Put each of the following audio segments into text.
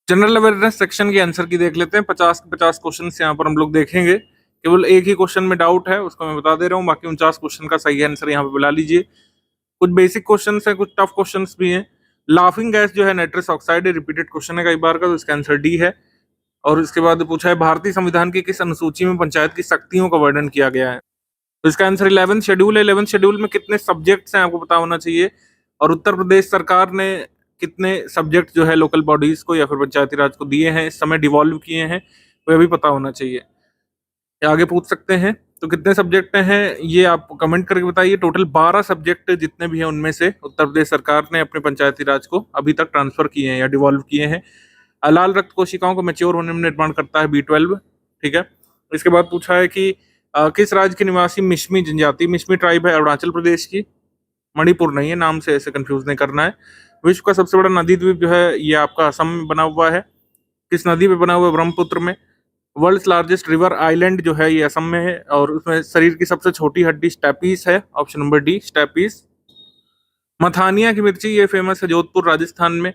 General awareness section के answer की देख लेते हैं। 50 के 50 क्वेश्चन यहाँ पर हम लोग देखेंगे। केवल एक ही क्वेश्चन में डाउट है, उसको मैं बता दे रहा हूँ। बाकी 49 क्वेश्चन का सही आंसर यहाँ पे बुला लीजिए। कुछ बेसिक क्वेश्चन है, कुछ टफ क्वेश्चन भी हैं। लाफिंग गैस जो है नाइट्रस ऑक्साइड है, रिपीटेड क्वेश्चन है कई बार का, तो इसका आंसर डी है। और इसके बाद पूछा है भारतीय संविधान की किस अनुसूची में पंचायत की शक्तियों का वर्णन किया गया है। तो इसका आंसर 11th शेड्यूल है। 11th शेड्यूल में कितने सब्जेक्ट्स हैं आपको पता होना चाहिए। और उत्तर प्रदेश सरकार ने कितने सब्जेक्ट जो है लोकल बॉडीज को या फिर पंचायती राज को दिए हैं, इस समय डिवॉल्व किए हैं, वो भी पता होना चाहिए। या आगे पूछ सकते हैं तो कितने सब्जेक्ट हैं ये आप कमेंट करके बताइए। टोटल 12 सब्जेक्ट जितने भी हैं उनमें से उत्तर प्रदेश सरकार ने अपने पंचायती राज को अभी तक ट्रांसफर किए हैं या डिवॉल्व किए हैं। लाल रक्त कोशिकाओं को मैच्योर होने में निर्माण करता है B12। ठीक है। इसके बाद पूछा है कि किस राज्य के निवासी मिश्मी जनजाति, मिश्मी ट्राइब है अरुणाचल प्रदेश की, मणिपुर नहीं है, नाम से ऐसे कंफ्यूज नहीं करना है। विश्व का सबसे बड़ा नदी द्वीप जो है ये आपका असम में बना हुआ है। किस नदी पे बना हुआ है? ब्रह्मपुत्र में। वर्ल्ड्स लार्जेस्ट रिवर आइलैंड जो है ये असम में है और उसमें शरीर की सबसे छोटी हड्डी स्टेपीज है, option number D stapes. Mathania की मिर्ची ये फेमस है जोधपुर राजस्थान में।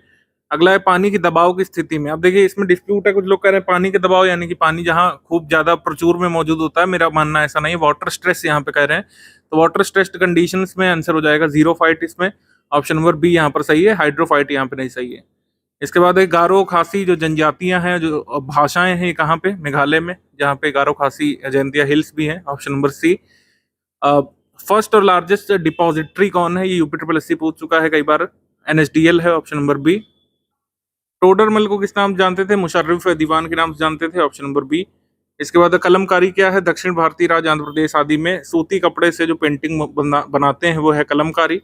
अगला है पानी की दबाव की स्थिति में। अब देखिए इसमें डिस्प्यूट है, कुछ लोग कह रहे हैं पानी के दबाव यानी कि पानी जहां खूब ज्यादा प्रचुर में मौजूद होता है, मेरा मानना ऐसा नहीं है। वाटर स्ट्रेस यहाँ पे कह रहे हैं, तो वाटर स्ट्रेस्ड कंडीशंस में आंसर हो जाएगा जीरोफाइट इसमें, ऑप्शन नंबर बी यहाँ पर सही है। हाइड्रोफाइट यहाँ पे नहीं सही है। इसके बाद एक गारो खासी जो जनजातियां हैं, जो भाषाएं हैं, ये कहाँ पे? मेघालय में, जहाँ पे गारो खासी जयंतिया हिल्स भी हैं, ऑप्शन नंबर सी। फर्स्ट और लार्जेस्ट डिपॉजिटरी कौन है? ये UP SSC पूछ चुका है कई बार, NSDL है, ऑप्शन नंबर बी। टोडरमल को किस नाम से जानते थे? मुशर्रिफ दीवान के नाम से जानते थे, ऑप्शन नंबर बी। इसके बाद कलमकारी क्या है? दक्षिण भारतीय राज्य आंध्र प्रदेश आदि में सूती कपड़े से जो पेंटिंग बनाते हैं वो है कलमकारी।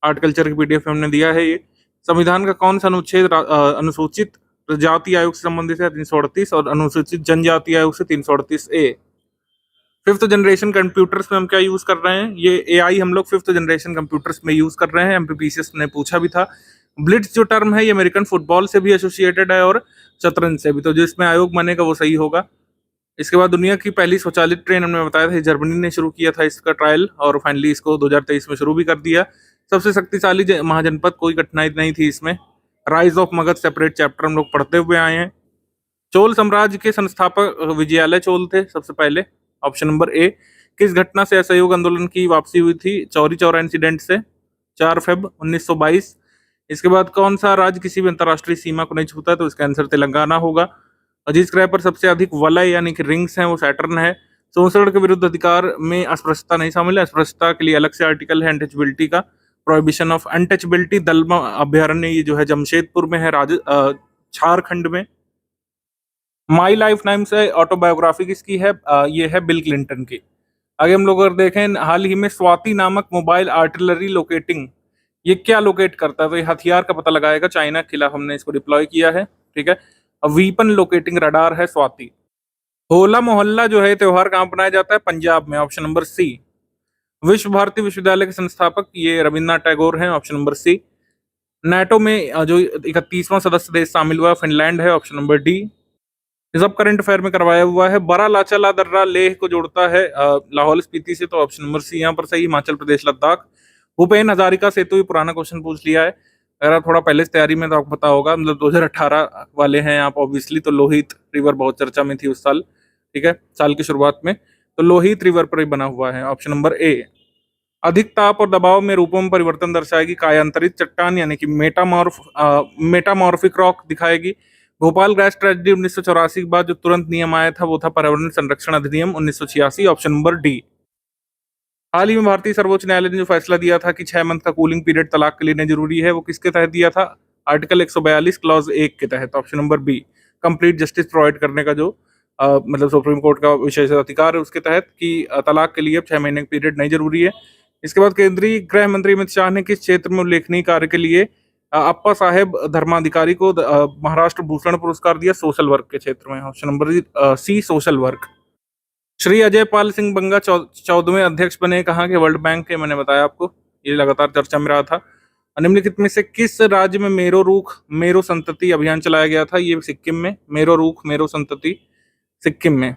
आर्ट कल्चर की PDF में हमने दिया है ये। संविधान का कौन सा अनुच्छेद अनुसूचित जाति आयोग से संबंधित है? 338 और अनुसूचित जनजाति आयोग से 338A। फिफ्थ जनरेशन कंप्यूटर्स में हम क्या यूज कर रहे हैं? ये AI हम लोग फिफ्थ जनरेशन कंप्यूटर्स में यूज कर रहे हैं। MPPCS ने पूछा भी था। ब्लिट्ज जो टर्म है ये अमेरिकन फुटबॉल से भी एसोसिएटेड है और शतरंज से भी, तो जिसमें आयोग बनेगा वो सही होगा। इसके बाद दुनिया की पहली स्वचालित ट्रेन हमने बताया था, जर्मनी ने शुरू किया था इसका ट्रायल और फाइनली इसको 2023 में शुरू भी कर दिया। सबसे शक्तिशाली महाजनपद, कोई कठिनाई नहीं थी इसमें। Rise of Magadh separate chapter हम लोग पढ़ते हुए आए हैं। चोल साम्राज्य के संस्थापक विजयालय चोल थे सबसे पहले, ऑप्शन नंबर ए। किस घटना से असहयोग आंदोलन की वापसी हुई थी? चौरी चौरा इंसिडेंट से, 4 Feb 1922। इसके बाद कौन सा राज्य किसी भी अंतर्राष्ट्रीय सीमा को नहीं छूता? तो इसका आंसर तेलंगाना होगा। और जिस ग्रह पर सबसे अधिक वलय यानी कि रिंग्स हैं वो सैटर्न है। शोषण के विरुद्ध अधिकार में अस्पृश्यता नहीं शामिल है, अस्पृश्यता के लिए अलग से आर्टिकल है अनटचबिलिटी का। प्रोहिबिशन ऑफ अनटचबिलिटी दलमा अभ्यारण्य ये जो है जमशेदपुर में है, झारखंड में। माई लाइफ नाम से ऑटोबायोग्राफी किसकी है? ये है बिल क्लिंटन की। आगे हम लोग अगर देखें, हाल ही में स्वाति नामक मोबाइल आर्टिलरी लोकेटिंग, ये क्या लोकेट करता है? तो ये हथियार का पता लगाएगा। चाइना के खिलाफ हमने इसको डिप्लॉय किया है। ठीक है। वीपन लोकेटिंग रडार है स्वाति। होला मोहल्ला जो है त्योहार कहाँ मनाया जाता है? पंजाब में, ऑप्शन नंबर सी। विश्व भारती विश्वविद्यालय के संस्थापक ये रविन्द्रनाथ टैगोर हैं, ऑप्शन नंबर सी। नाटो में जो 31वां सदस्य देश शामिल हुआ फिनलैंड है, ऑप्शन नंबर डी। सब करंट अफेयर में करवाया हुआ है। बड़ा लाचा दर्रा लेह को जोड़ता है लाहौल स्पीति से, तो ऑप्शन नंबर सी यहाँ पर सही। हिमाचल प्रदेश लद्दाख। भूपेन हजारिका सेतु, ये पुराना क्वेश्चन पूछ लिया है, अगर आप थोड़ा पहले से तैयारी में तो आपको पता होगा, मतलब 2018 वाले हैं आप ऑब्वियसली। तो लोहित रिवर बहुत चर्चा में थी उस साल, ठीक है, साल की शुरुआत में। तो लोहित रिवर पर ही बना हुआ है, ऑप्शन नंबर ए। अधिक ताप और दबाव में रूपों में परिवर्तन दर्शाएगी कायांतरित चट्टान यानी कि मेटामॉर्फिक रॉक दिखाएगी। भोपाल गैस ट्रेजेडी 1984 के बाद जो तुरंत नियम आया था वो था पर्यावरण संरक्षण अधिनियम 1986, ऑप्शन नंबर डी। हाल ही में भारतीय सर्वोच्च न्यायालय ने जो फैसला दिया था कि 6 मंथ का कूलिंग पीरियड तलाक के लिए जरूरी है, वो किसके तहत दिया था? आर्टिकल 142 क्लॉज 1 के तहत, option number B. Complete justice provide करने का जो मतलब सुप्रीम कोर्ट का विशेष अधिकार है उसके तहत कि तलाक के लिए अब 6 महीने का पीरियड नहीं जरूरी है। इसके बाद केंद्रीय गृह मंत्री अमित शाह ने किस क्षेत्र में उल्लेखनीय कार्य के लिए अप्पा साहेब धर्माधिकारी को महाराष्ट्र भूषण पुरस्कार दिया? सोशल वर्क के क्षेत्र में, option number C social work. Shri Ajay Pal Singh Banga 14वें अध्यक्ष बने कहाँ के? वर्ल्ड बैंक के, मैंने बताया आपको, ये लगातार चर्चा में रहा था। निम्नलिखित में से किस राज्य में मेरो रूख मेरो संतति अभियान चलाया गया था? ये सिक्किम में। मेरो रूख मेरो संतति सिक्किम में।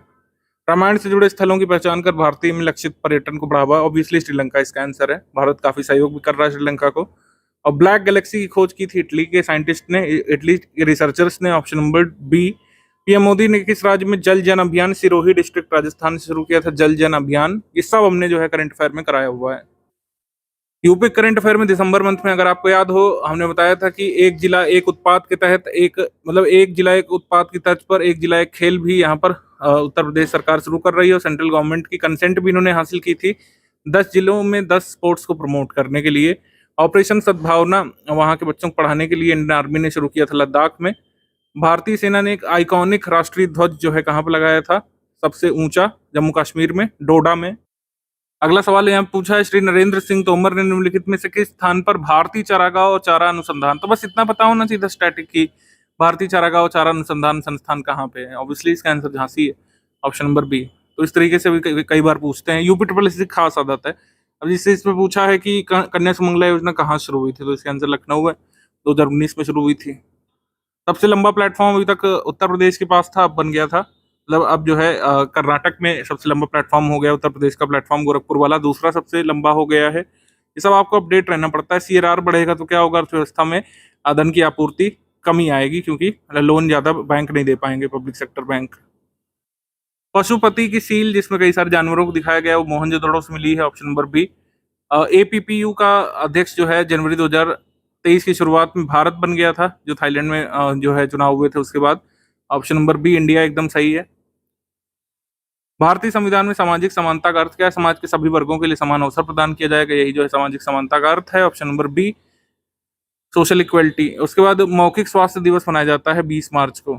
रामायण से जुड़े स्थलों की पहचान कर भारतीय में लक्षित पर्यटन को बढ़ावा, ऑब्वियसली श्रीलंका इसका आंसर है। भारत काफी सहयोग भी कर रहा है श्रीलंका को। और ब्लैक गैलेक्सी की खोज की थी इटली के साइंटिस्ट ने, इटली के रिसर्चर्स ने, option number B. PM Modi ने किस राज्य में जल जन अभियान, सिरोही डिस्ट्रिक्ट राजस्थान से शुरू किया था जल जन अभियान? ये सब हमने जो है करंट अफेयर में कराया हुआ है। यूपी करंट अफेयर में दिसंबर मंथ में अगर आपको याद हो, हमने बताया था कि एक जिला एक उत्पाद के तहत एक मतलब एक जिला एक उत्पाद की तर्ज पर एक जिला एक खेल भी यहाँ पर उत्तर प्रदेश सरकार शुरू कर रही है और सेंट्रल गवर्नमेंट की कंसेंट भी इन्होंने हासिल की थी 10 जिलों में 10 स्पोर्ट्स को प्रमोट करने के लिए। ऑपरेशन सद्भावना वहाँ के बच्चों को पढ़ाने के लिए इंडियन आर्मी ने शुरू किया था लद्दाख में। भारतीय सेना ने एक आइकॉनिक राष्ट्रीय ध्वज जो है कहाँ पर लगाया था सबसे ऊंचा? जम्मू कश्मीर में, डोडा में। अगला सवाल यहाँ पूछा है, श्री नरेंद्र सिंह तोमर ने निम्नलिखित में से किस स्थान पर भारतीय चारागाह और चारा अनुसंधान, तो बस इतना पता होना चाहिए था स्टैटिक की, भारतीय चारागाह और चारा अनुसंधान संस्थान कहाँ पे है? ऑब्वियसली इसका आंसर झांसी है, ऑप्शन नंबर बी। तो इस तरीके से भी कई बार पूछते हैं, यूपी ट्रिपल एस की खास आदत है। अब जिससे इसमें पूछा है कि कन्या सुमंगला योजना कहाँ शुरू हुई थी, तो इसका आंसर लखनऊ है, 2019 में शुरू हुई थी। सबसे लंबा प्लेटफॉर्म अभी तक उत्तर प्रदेश के पास था, अब बन गया था, मतलब अब जो है कर्नाटक में सबसे लंबा प्लेटफॉर्म हो गया, उत्तर प्रदेश का प्लेटफॉर्म गोरखपुर वाला दूसरा सबसे लंबा हो गया है। ये सब आपको अपडेट रहना पड़ता है। सीआरआर बढ़ेगा तो क्या होगा, अर्थव्यवस्था में धन की आपूर्ति कमी आएगी, क्योंकि लोन ज्यादा बैंक नहीं दे पाएंगे, पब्लिक सेक्टर बैंक। पशुपति की सील जिसमें कई सारे जानवरों को दिखाया गया, वो मोहनजोदड़ो से मिली है, ऑप्शन नंबर बी। एपीपीयू का अध्यक्ष जो है जनवरी 2023 की शुरुआत में भारत बन गया था, जो थाईलैंड में जो है चुनाव हुए थे उसके बाद, ऑप्शन नंबर बी इंडिया एकदम सही है। भारतीय संविधान में सामाजिक समानता का अर्थ क्या है? समाज के सभी वर्गों के लिए समान अवसर प्रदान किया जाएगा, यही जो है सामाजिक समानता का अर्थ है, option number B social equality. उसके बाद मौखिक स्वास्थ्य दिवस मनाया जाता है 20 मार्च को।